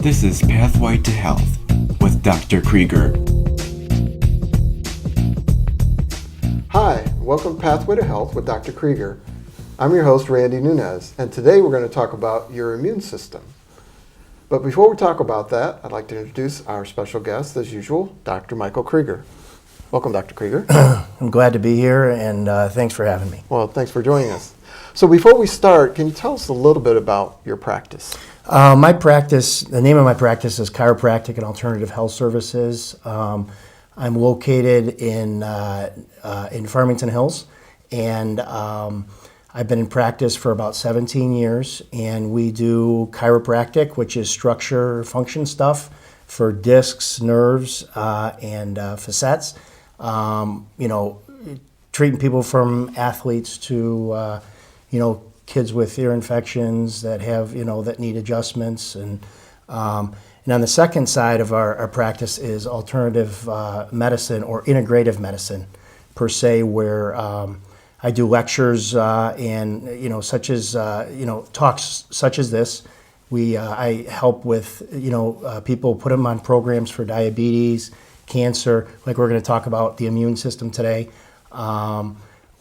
This is Pathway to Health with Dr. Krygier. Hi, welcome to Pathway to Health with Dr. Krygier. I'm your host, Randy Nunez, and today we're going to talk about your immune system. But before we talk about that, I'd like to introduce our special guest, as usual, Dr. Michael Krygier. Welcome, Dr. Krygier. I'm glad to be here, and thanks for having me. Well, thanks for joining us. So before we start, can you tell us a little bit about your practice? My practice, the name of my practice is Chiropractic and Alternative Health Services. I'm located in Farmington Hills, and I've been in practice for about 17 years, and we do chiropractic, which is structure function stuff for discs, nerves, and facets. Treating people from athletes to, kids with ear infections that have, that need adjustments. And on the second side of our practice is alternative medicine or integrative medicine per se, where I do lectures and, such as, talks such as this. I help with, people, put them on programs for diabetes, cancer, like we're going to talk about the immune system today,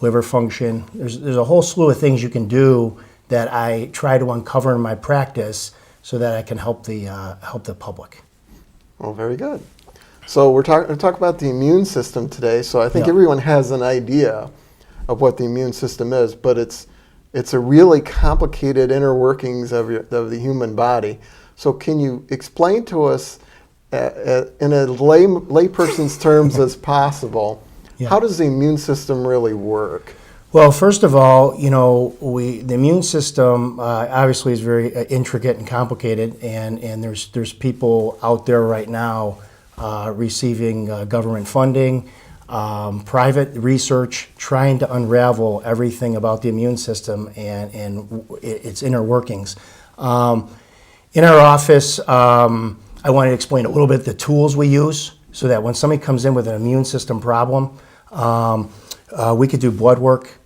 liver function. There's a whole slew of things you can do that I try to uncover in my practice so that I can help the public. Well, very good. So we're going to talk about the immune system today. So I think everyone has an idea of what the immune system is, but it's a really complicated inner workings of the human body. So can you explain to us in a layperson's terms as possible, how does the immune system really work? Well, first of all, the immune system obviously is very intricate and complicated, and there's people out there right now receiving government funding, private research, trying to unravel everything about the immune system and its inner workings. In our office, I wanted to explain a little bit the tools we use so that when somebody comes in with an immune system problem, we could do blood work.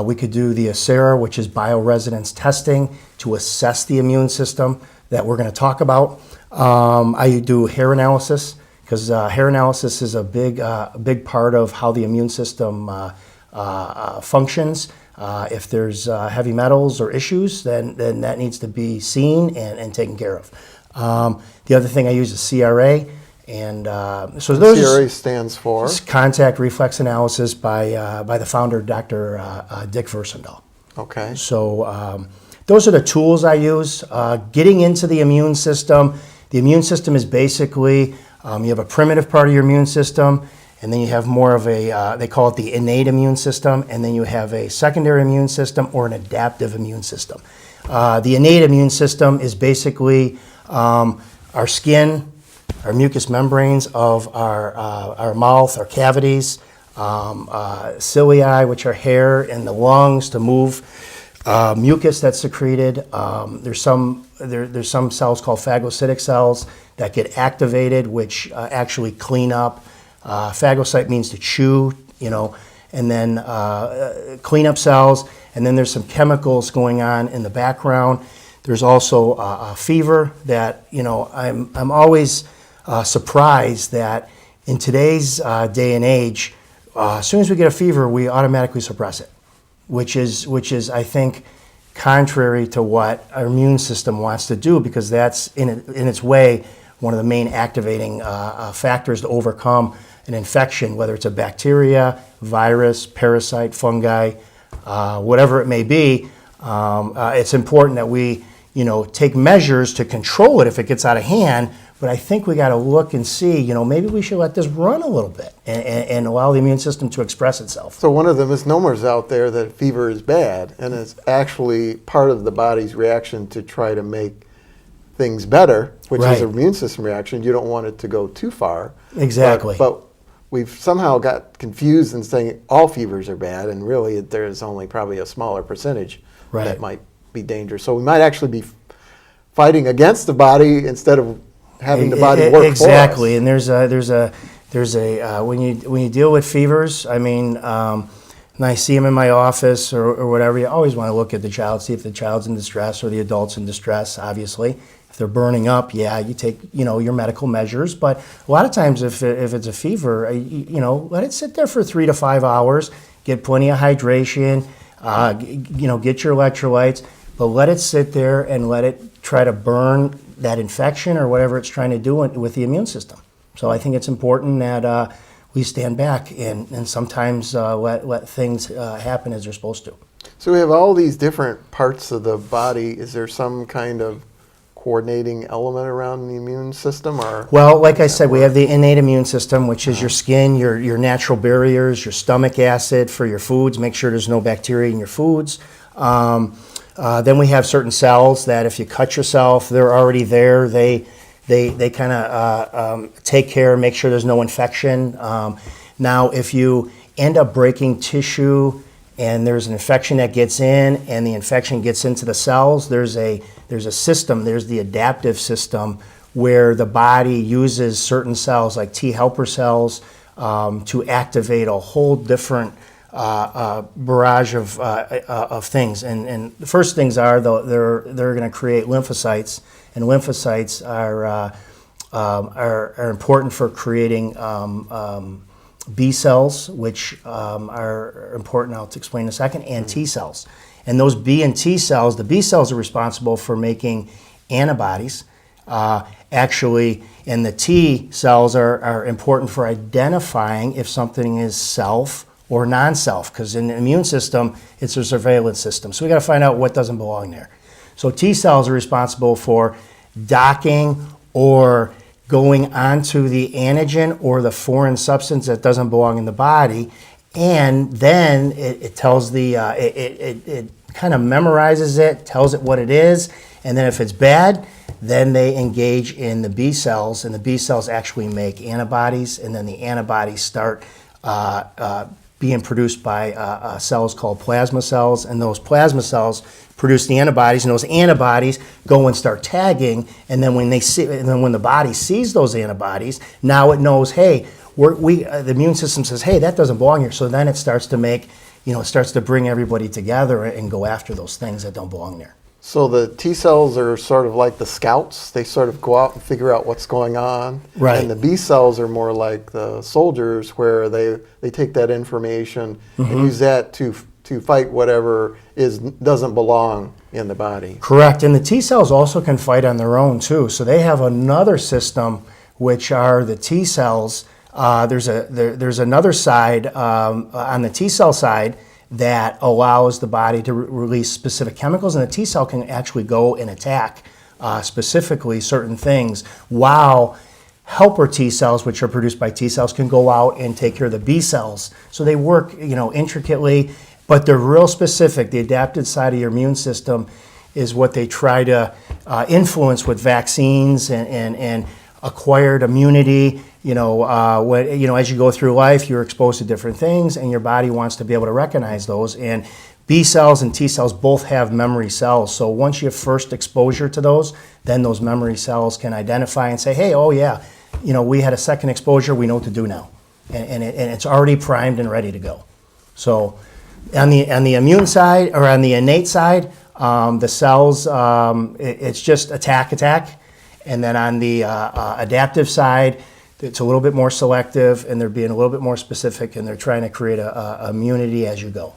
We could do the ACERA, which is bioresonance testing to assess the immune system that we're going to talk about. I do hair analysis because hair analysis is a big part of how the immune system functions. If there's heavy metals or issues, then that needs to be seen and taken care of. The other thing I use is CRA. And so those CRA stands for contact reflex analysis by the founder, Dr. Dick Versendahl. Okay. So those are the tools I use. Getting into the immune system. The immune system is basically you have a primitive part of your immune system, and then you have more of a they call it the innate immune system, and then you have a secondary immune system or an adaptive immune system. The innate immune system is basically our skin, our mucous membranes of our mouth, our cavities, cilia, which are hair, and the lungs to move mucus that's secreted. There's some cells called phagocytic cells that get activated, which actually clean up. Phagocyte means to chew, and then clean up cells. And then there's some chemicals going on in the background. There's also a fever that, I'm always surprised that in today's day and age, as soon as we get a fever, we automatically suppress it, which is I think contrary to what our immune system wants to do, because that's in its way one of the main activating factors to overcome an infection, whether it's a bacteria, virus, parasite, fungi, whatever it may be. It's important that we take measures to control it if it gets out of hand. But I think we got to look and see, maybe we should let this run a little bit and allow the immune system to express itself. So one of the misnomers out there that fever is bad, and it's actually part of the body's reaction to try to make things better, which is an immune system reaction. You don't want it to go too far. Exactly. But we've somehow got confused in saying all fevers are bad, and really there's only probably a smaller percentage that might be dangerous. So we might actually be fighting against the body instead of having the body work exactly. for us. And there's a when you deal with fevers, I mean, and I see them in my office or whatever, you always want to look at the child, see if the child's in distress or the adult's in distress, obviously. If they're burning up, you take, your medical measures. But a lot of times if it's a fever, let it sit there for 3 to 5 hours, get plenty of hydration, get your electrolytes, but let it sit there and let it try to burn that infection or whatever it's trying to do with the immune system. So I think it's important that we stand back and sometimes let things happen as they're supposed to. So we have all these different parts of the body. Is there some kind of coordinating element around the immune system? Or well, like I said, we have the innate immune system, which is your skin, your natural barriers, your stomach acid for your foods. Make sure there's no bacteria in your foods. Then we have certain cells that if you cut yourself, they're already there. They kind of take care, make sure there's no infection. Now, if you end up breaking tissue and there's an infection that gets in and the infection gets into the cells, there's a system, there's the adaptive system where the body uses certain cells like T helper cells to activate a whole different barrage of things. And the first things are they're going to create lymphocytes, and lymphocytes are important for creating B cells, which are important, I'll explain in a second, and T cells. And those B and T cells, the B cells are responsible for making antibodies, actually, and the T cells are important for identifying if something is self or non-self, because in the immune system, it's a surveillance system. So we got to find out what doesn't belong there. So T cells are responsible for docking or going onto the antigen or the foreign substance that doesn't belong in the body, and then it tells it kind of memorizes it, tells it what it is, and then if it's bad, then they engage in the B cells, and the B cells actually make antibodies, and then the antibodies start being produced by cells called plasma cells, and those plasma cells produce the antibodies, and those antibodies go and start tagging, and then when the body sees those antibodies, now it knows, hey, the immune system says, hey, that doesn't belong here, so then it starts to make, it starts to bring everybody together and go after those things that don't belong there. So the T cells are sort of like the scouts. They sort of go out and figure out what's going on. Right. And the B cells are more like the soldiers, where they take that information and use that to fight whatever doesn't belong in the body. Correct. And the T cells also can fight on their own too. So they have another system, which are the T cells. There's another side on the T cell side that allows the body to release specific chemicals, and the T cell can actually go and attack specifically certain things, while helper T cells, which are produced by T cells, can go out and take care of the B cells. So they work, intricately, but they're real specific. The adapted side of your immune system is what they try to influence with vaccines and acquired immunity. As you go through life, you're exposed to different things, and your body wants to be able to recognize those. And B cells and T cells both have memory cells. So once you have first exposure to those, then those memory cells can identify and say, hey, oh yeah, we had a second exposure, we know what to do now. And it's already primed and ready to go. So on the immune side, or on the innate side, the cells, it's just attack. And then on the adaptive side, it's a little bit more selective, and they're being a little bit more specific, and they're trying to create a immunity as you go.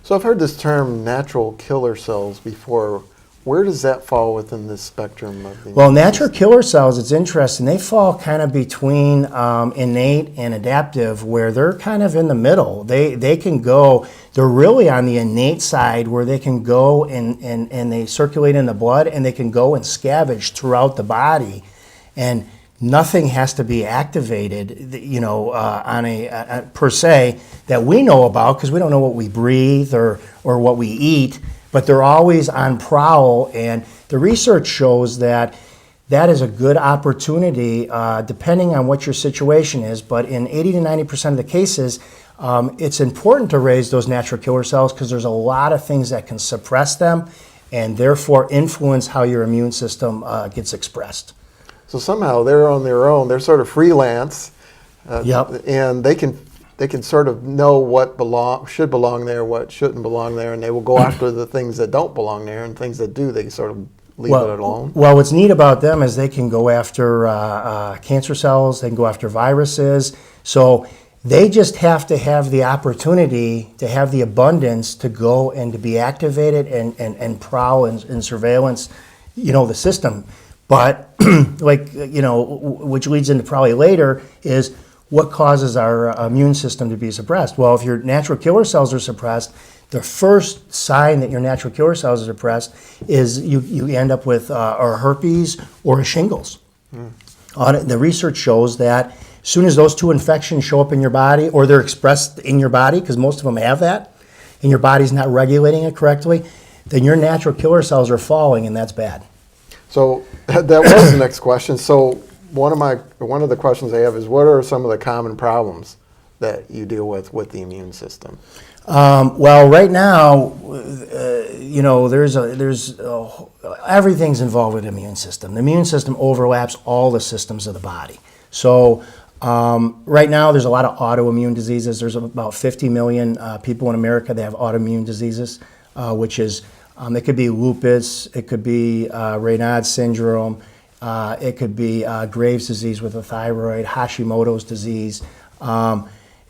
So I've heard this term natural killer cells before. Where does that fall within this spectrum of the Well, natural killer cells, it's interesting. They fall kind of between innate and adaptive, where they're kind of in the middle. They can go, they're really on the innate side, where they can go and they circulate in the blood, and they can go and scavenge throughout the body. And nothing has to be activated, on a per se, that we know about, because we don't know what we breathe or what we eat, but they're always on prowl. And the research shows that is a good opportunity, depending on what your situation is. But in 80 to 90% of the cases, it's important to raise those natural killer cells, because there's a lot of things that can suppress them and therefore influence how your immune system gets expressed. So somehow they're on their own. They're sort of freelance, Yep. and they can sort of know what should belong there, what shouldn't belong there, and they will go after the things that don't belong there, and things that do, they sort of leave it alone? Well, what's neat about them is they can go after cancer cells, they can go after viruses. So they just have to have the opportunity to have the abundance to go and to be activated and prowl and surveillance, the system. But which leads into probably later is what causes our immune system to be suppressed? Well, if your natural killer cells are suppressed, the first sign that your natural killer cells are suppressed is you end up with or herpes or shingles. The research shows that as soon as those two infections show up in your body, or they're expressed in your body, because most of them have that, and your body's not regulating it correctly, then your natural killer cells are falling, and that's bad. So that was the next question. So one of the questions I have is, what are some of the common problems that you deal with the immune system? Well, right now, everything's involved with the immune system. The immune system overlaps all the systems of the body. So right now, there's a lot of autoimmune diseases. There's about 50 million people in America that have autoimmune diseases, which is, it could be lupus, it could be Raynaud's syndrome, it could be Graves' disease with the thyroid, Hashimoto's disease,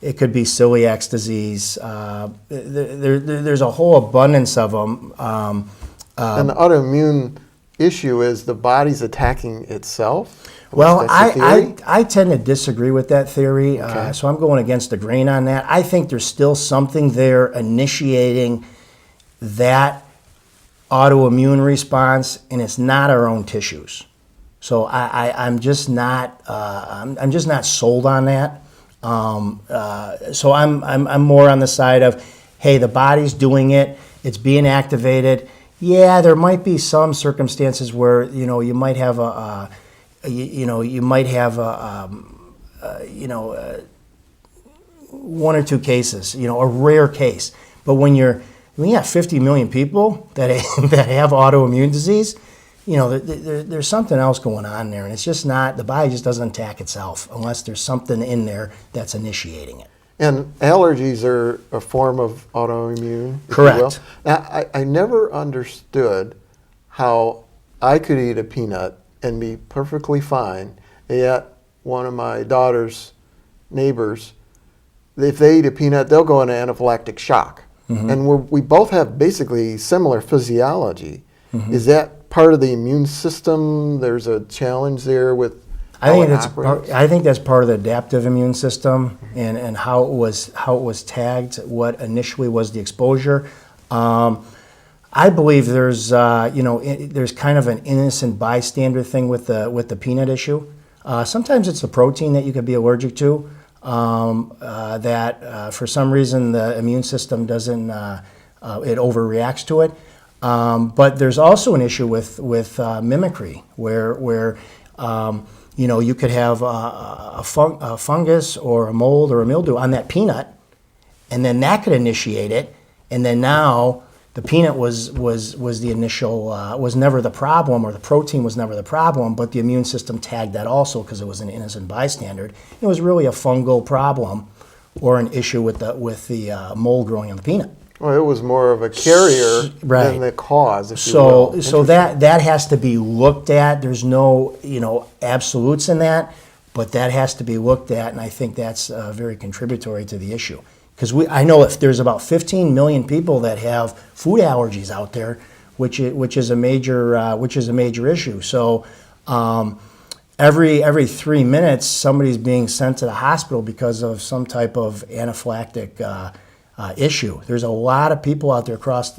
it could be celiac disease. There's a whole abundance of them. And the autoimmune issue is the body's attacking itself? Well, I tend to disagree with that theory, so I'm going against the grain on that. I think there's still something there initiating that autoimmune response, and it's not our own tissues. So I'm just not sold on that. So I'm more on the side of, hey, the body's doing it, it's being activated. Yeah, there might be some circumstances where you might have one or two cases, a rare case. But when you have 50 million people that have autoimmune disease, there's something else going on there, and it's just not, the body just doesn't attack itself unless there's something in there that's initiating it. And allergies are a form of autoimmune? Correct. Now, I never understood how I could eat a peanut and be perfectly fine, and yet one of my daughter's neighbors, if they eat a peanut, they'll go into anaphylactic shock. And we both have basically similar physiology. Is that part of the immune system? There's a challenge there with how it operates? I think that's part of the adaptive immune system and how it was tagged, what initially was the exposure. I believe there's there's kind of an innocent bystander thing with the peanut issue. Sometimes it's the protein that you could be allergic to. That for some reason the immune system doesn't, it overreacts to it. But there's also an issue with mimicry, where you could have a fungus or a mold or a mildew on that peanut, and then that could initiate it, and then now the peanut was the initial, was never the problem, or the protein was never the problem, but the immune system tagged that also because it was an innocent bystander. It was really a fungal problem or an issue with the mold growing on the peanut. Well, it was more of a carrier than the cause, if you will. So that has to be looked at. There's no absolutes in that, but that has to be looked at, and I think that's very contributory to the issue. Because I know if there's about 15 million people that have food allergies out there, which is a major issue. So every 3 minutes, somebody's being sent to the hospital because of some type of anaphylactic issue. There's a lot of people out there across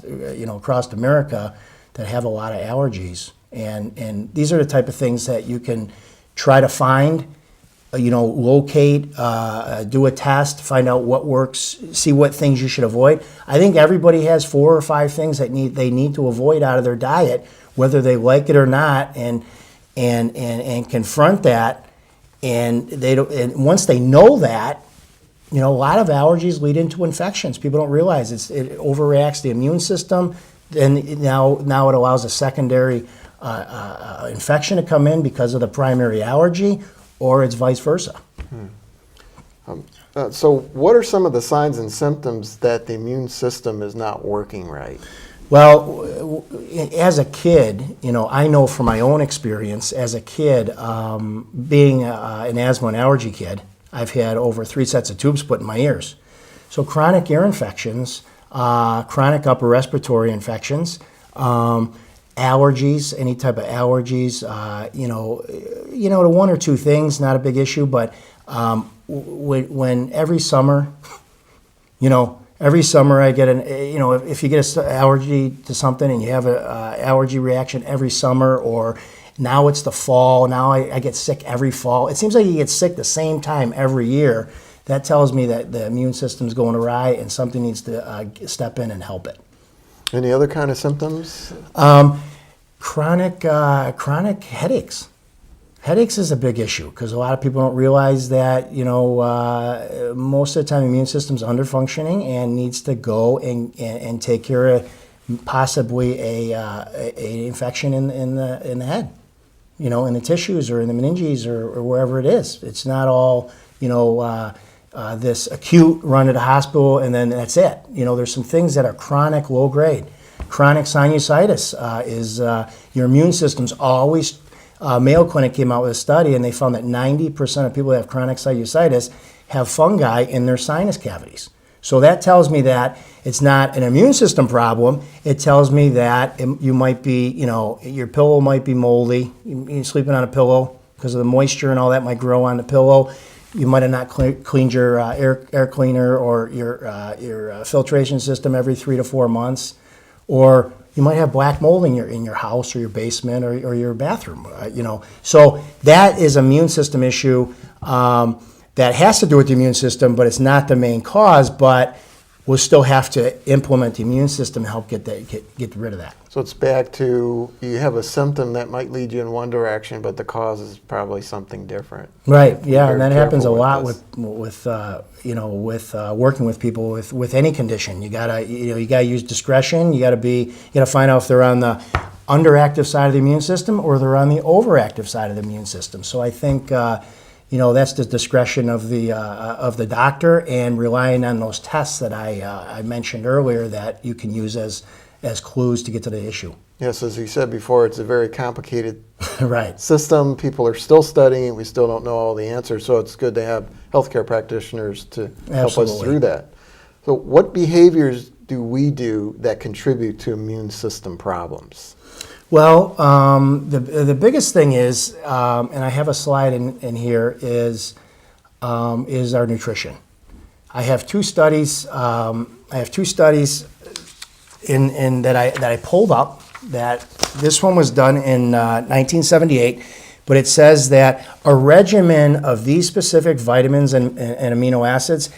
America that have a lot of allergies, and these are the type of things that you can try to find. Locate, do a test, find out what works, see what things you should avoid. I think everybody has 4 or 5 things that they need to avoid out of their diet, whether they like it or not, and confront that. And once they know that, a lot of allergies lead into infections. People don't realize it overreacts the immune system, and now it allows a secondary infection to come in because of the primary allergy, or it's vice versa. So what are some of the signs and symptoms that the immune system is not working right? Well, as a kid, I know from my own experience as a kid, being an asthma and allergy kid, I've had over 3 sets of tubes put in my ears. So chronic ear infections, chronic upper respiratory infections, allergies, any type of allergies, the 1 or 2 things, not a big issue, but when every summer, every summer I get if you get an allergy to something and you have an allergy reaction every summer, or now it's the fall, now I get sick every fall. It seems like you get sick the same time every year. That tells me that the immune system's going awry and something needs to step in and help it. Any other kind of symptoms? Chronic headaches. Headaches is a big issue because a lot of people don't realize that, most of the time the immune system's underfunctioning and needs to go and take care of possibly a infection in the head, in the tissues or in the meninges or wherever it is. It's not all, this acute run to the hospital and then that's it. There's some things that are chronic, low grade. Chronic sinusitis is your immune system's always. Mayo Clinic came out with a study and they found that 90% of people that have chronic sinusitis have fungi in their sinus cavities. So that tells me that it's not an immune system problem. It tells me that you might be, your pillow might be moldy. You're sleeping on a pillow because of the moisture and all that might grow on the pillow. You might have not cleaned your air cleaner or your filtration system every 3 to 4 months, or you might have black mold in your house or your basement or your bathroom. So that is an immune system issue that has to do with the immune system, but it's not the main cause. But we'll still have to implement the immune system to help get rid of that. So it's back to you have a symptom that might lead you in one direction, but the cause is probably something different. Right. Yeah, and that happens a careful lot with with working with people with any condition. You gotta use discretion. You gotta find out if they're on the underactive side of the immune system or they're on the overactive side of the immune system. So I think that's the discretion of the doctor and relying on those tests that I mentioned earlier that you can use as clues to get to the issue. Yes, as you said before, it's a very complicated right. system. People are still studying it. We still don't know all the answers, so it's good to have healthcare practitioners to help us through that. So what behaviors do we do that contribute to immune system problems? Well, the biggest thing is, and I have a slide in here, is our nutrition. I have 2 studies. In that I pulled up. That this one was done in 1978, but it says that a regimen of these specific vitamins and amino acids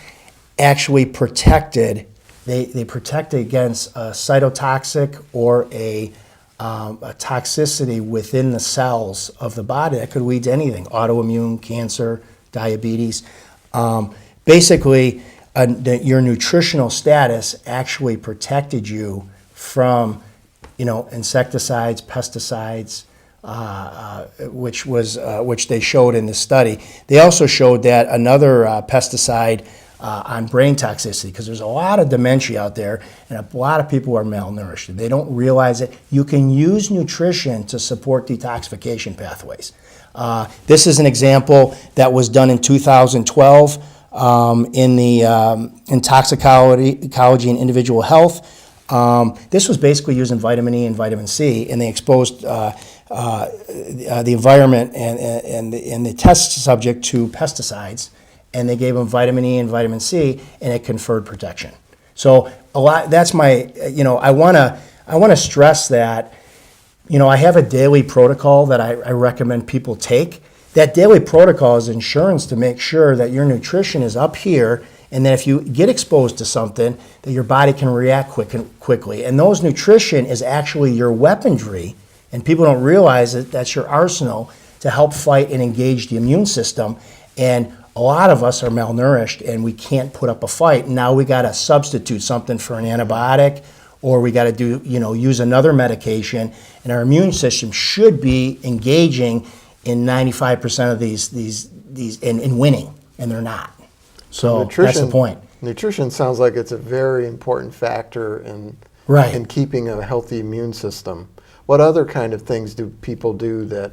actually protected. They protected against a cytotoxic or a toxicity within the cells of the body that could lead to anything: autoimmune, cancer, diabetes. Basically, your nutritional status actually protected you from, insecticides, pesticides, which they showed in the study. They also showed that another pesticide on brain toxicity, because there's a lot of dementia out there and a lot of people are malnourished and they don't realize it. You can use nutrition to support detoxification pathways. This is an example that was done in 2012 in the in Toxicology and Individual Health. This was basically using vitamin E and vitamin C, and they exposed the environment and the test subject to pesticides, and they gave them vitamin E and vitamin C, and it conferred protection. So that's my, I want to stress that, I have a daily protocol that I recommend people take. That daily protocol is insurance to make sure that your nutrition is up here, and that if you get exposed to something, that your body can react quickly. And those nutrition is actually your weaponry, and people don't realize that that's your arsenal to help fight and engage the immune system. And a lot of us are malnourished, and we can't put up a fight. Now we got to substitute something for an antibiotic, or we got to use another medication, and our immune system should be engaging in 95% of these and winning, and they're not. So that's the point. Nutrition sounds like it's a very important factor in Right. in keeping a healthy immune system. What other kind of things do people do that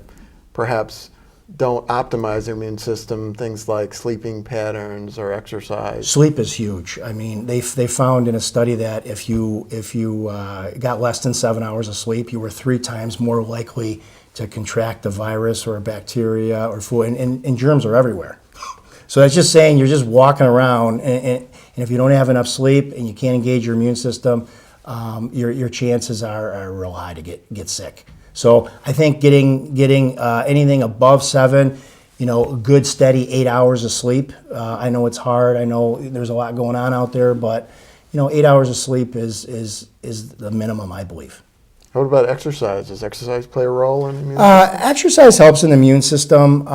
perhaps don't optimize their immune system? Things like sleeping patterns or exercise. Sleep is huge. I mean, they found in a study that if you got less than 7 hours of sleep, you were 3 times more likely to contract a virus or a bacteria or flu, and germs are everywhere. So that's just saying you're just walking around, and if you don't have enough sleep and you can't engage your immune system, your chances are real high to get sick. So I think getting anything above 7, good steady 8 hours of sleep. I know it's hard. I know there's a lot going on out there, but 8 hours of sleep is the minimum, I believe. What about exercise? Does exercise play a role in the immune system? Exercise helps in the immune system.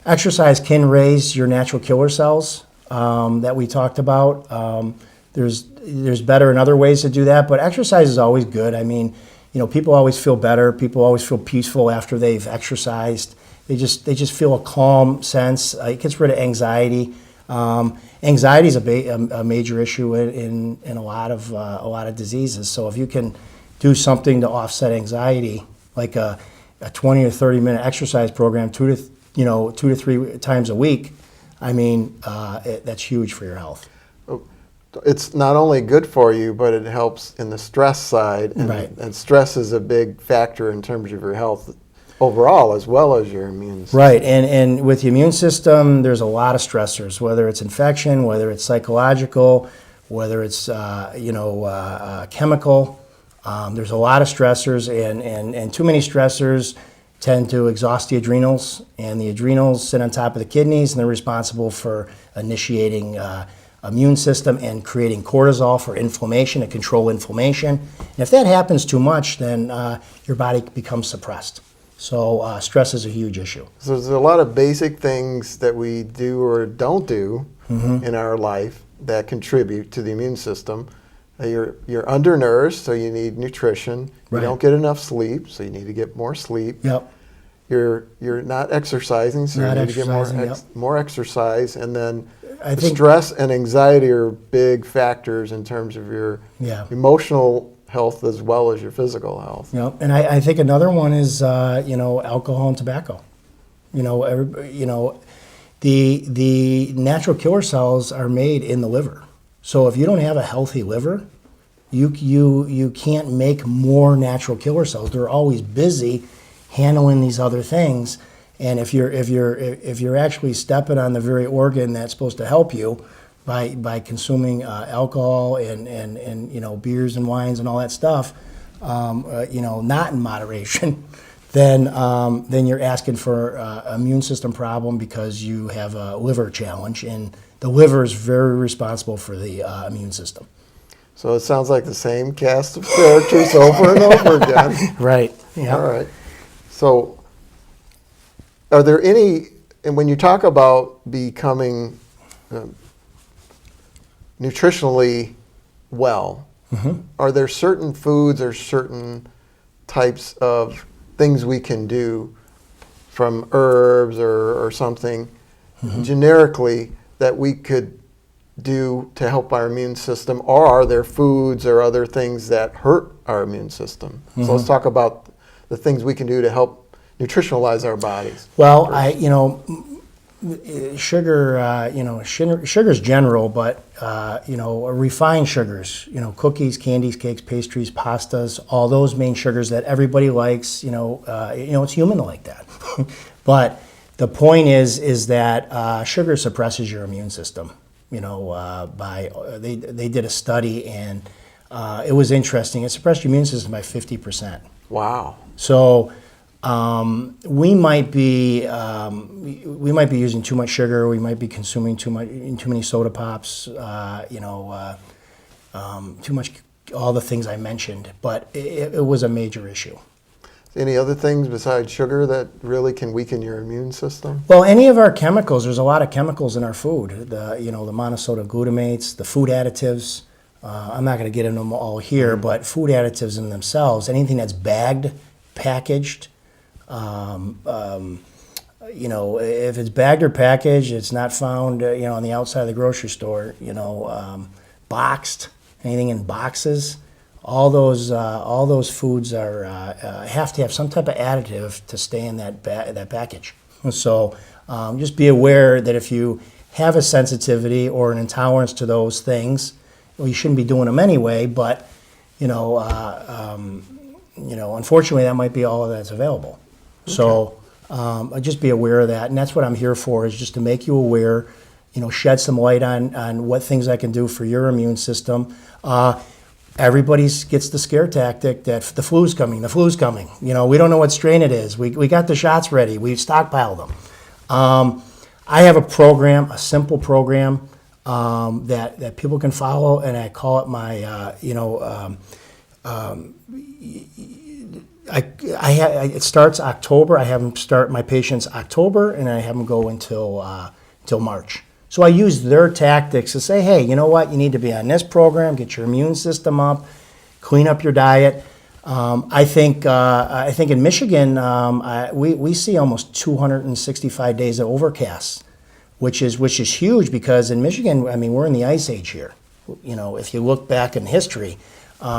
Exercise can raise your natural killer cells that we talked about. There's better and other ways to do that, but exercise is always good. I mean, people always feel better. People always feel peaceful after they've exercised. They just feel a calm sense. It gets rid of anxiety. Anxiety is a major issue in a lot of diseases. So if you can do something to offset anxiety, like a 20 or 30 minute exercise program, 2 to 3 times a week, I mean, that's huge for your health. It's not only good for you, but it helps in the stress side, and, Right. and stress is a big factor in terms of your health overall, as well as your immune system. Right, and with the immune system, there's a lot of stressors, whether it's infection, whether it's psychological, whether it's chemical. There's a lot of stressors, and too many stressors tend to exhaust the adrenals, and the adrenals sit on top of the kidneys, and they're responsible for initiating immune system and creating cortisol for inflammation, to control inflammation. And if that happens too much, then your body becomes suppressed. So stress is a huge issue. So there's a lot of basic things that we do or don't do in our life that contribute to the immune system. You're undernourished, so you need nutrition. Right. You don't get enough sleep, so you need to get more sleep. Yep. You're not exercising, so Not you need to get exercising, more exercise. And then I think stress and anxiety are big factors in terms of your emotional health as well as your physical health. Yep. And I think another one is alcohol and tobacco. The natural killer cells are made in the liver. So if you don't have a healthy liver, you can't make more natural killer cells. They're always busy handling these other things, and if you're actually stepping on the very organ that's supposed to help you by consuming alcohol and beers and wines and all that stuff, not in moderation, then you're asking for immune system problem because you have a liver challenge, and the liver is very responsible for the immune system. So it sounds like the same cast of characters over and over again. Right. Yeah. All right. So are there any, and when you talk about becoming nutritionally well, are there certain foods or certain types of things we can do from herbs or something generically that we could do to help our immune system, or are there foods or other things that hurt our immune system? So let's talk about the things we can do to help nutritionalize our bodies. Well, sugar's general, but refined sugars, cookies, candies, cakes, pastries, pastas, all those main sugars that everybody likes, it's human to like that. But the point is that sugar suppresses your immune system. They did a study, and it was interesting. It suppressed your immune system by 50%. Wow. So we might be using too much sugar. We might be consuming too many soda pops. Too much, all the things I mentioned. But it was a major issue. Any other things besides sugar that really can weaken your immune system? Well, any of our chemicals. There's a lot of chemicals in our food. The monosodium glutamates, the food additives. I'm not going to get into them all here, but food additives in themselves, anything that's bagged, packaged, if it's bagged or packaged, it's not found, on the outside of the grocery store, boxed, anything in boxes, all those foods are have to have some type of additive to stay in that package. So just be aware that if you have a sensitivity or an intolerance to those things, well, you shouldn't be doing them anyway. But unfortunately, that might be all that's available. Okay. So just be aware of that, and that's what I'm here for, is just to make you aware. Shed some light on what things I can do for your immune system. Everybody gets the scare tactic that the flu's coming. We don't know what strain it is. We got the shots ready. We've stockpiled them. I have a program, a simple program that people can follow, and I call it my, it starts October. I have them start my patients October, and I have them go until March. So I use their tactics to say, hey, you know what? You need to be on this program, get your immune system up, clean up your diet. I think in Michigan, we see almost 265 days of overcast, which is huge, because in Michigan, we're in the ice age here. If you look back in history,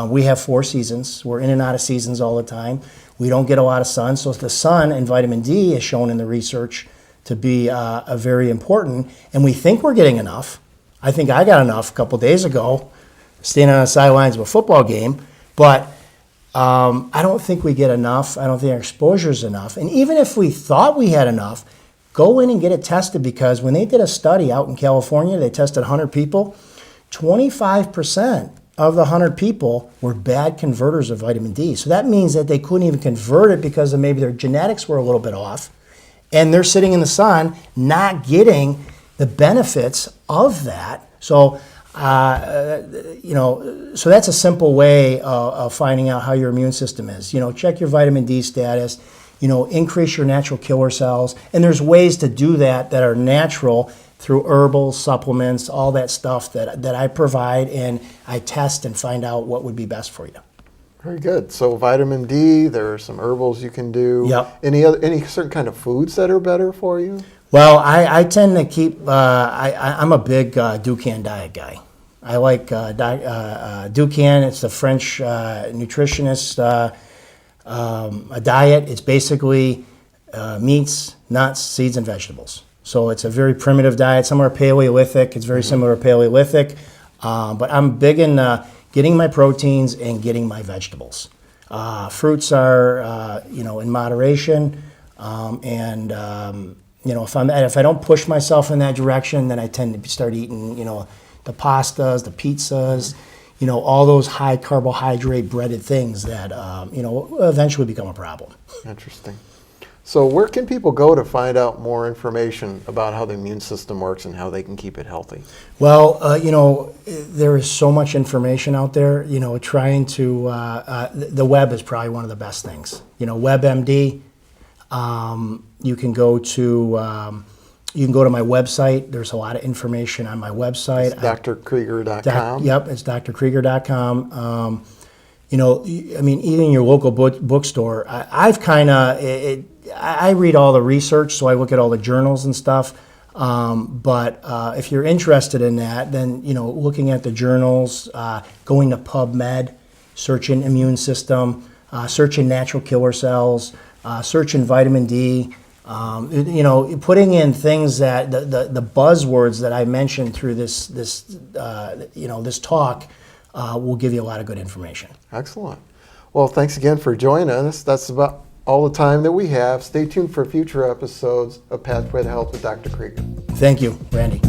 we have 4 seasons. We're in and out of seasons all the time. We don't get a lot of sun. So the sun and vitamin D is shown in the research to be very important, and we think we're getting enough. I think I got enough a couple days ago, standing on the sidelines of a football game, but I don't think we get enough. I don't think our exposure is enough. And even if we thought we had enough, go in and get it tested, because when they did a study out in California, they tested 100 people, 25% of the 100 people were bad converters of vitamin D. So that means that they couldn't even convert it because of maybe their genetics were a little bit off. And they're sitting in the sun, not getting the benefits of that. So, so that's a simple way of finding out how your immune system is. Check your vitamin D status. Increase your natural killer cells. And there's ways to do that are natural through herbal supplements, all that stuff that I provide, and I test and find out what would be best for you. Very good. So vitamin D, there are some herbals you can do. Yep. Any certain kind of foods that are better for you? Well, I tend to keep, I'm a big Dukan diet guy. I like Dukan. It's the French nutritionist a diet. It's basically meats, nuts, seeds, and vegetables. So it's a very primitive diet. Some are Paleolithic. It's very similar to Paleolithic. But I'm big in getting my proteins and getting my vegetables. Fruits are, in moderation. If I don't push myself in that direction, then I tend to start eating, the pastas, the pizzas, all those high carbohydrate breaded things that, will eventually become a problem. Interesting. So where can people go to find out more information about how the immune system works and how they can keep it healthy? Well, there is so much information out there. Trying to the web is probably one of the best things. WebMD. You can go to my website. There's a lot of information on my website. It's drkrygier.com. Yep, it's drkrygier.com. Even your local bookstore. I read all the research, so I look at all the journals and stuff. But if you're interested in that, then looking at the journals, going to PubMed, searching immune system, searching natural killer cells, searching vitamin D. Putting in things that the buzzwords that I mentioned through this talk will give you a lot of good information. Excellent. Well, thanks again for joining us. That's about all the time that we have. Stay tuned for future episodes of Pathway to Health with Dr. Krygier. Thank you, Randy.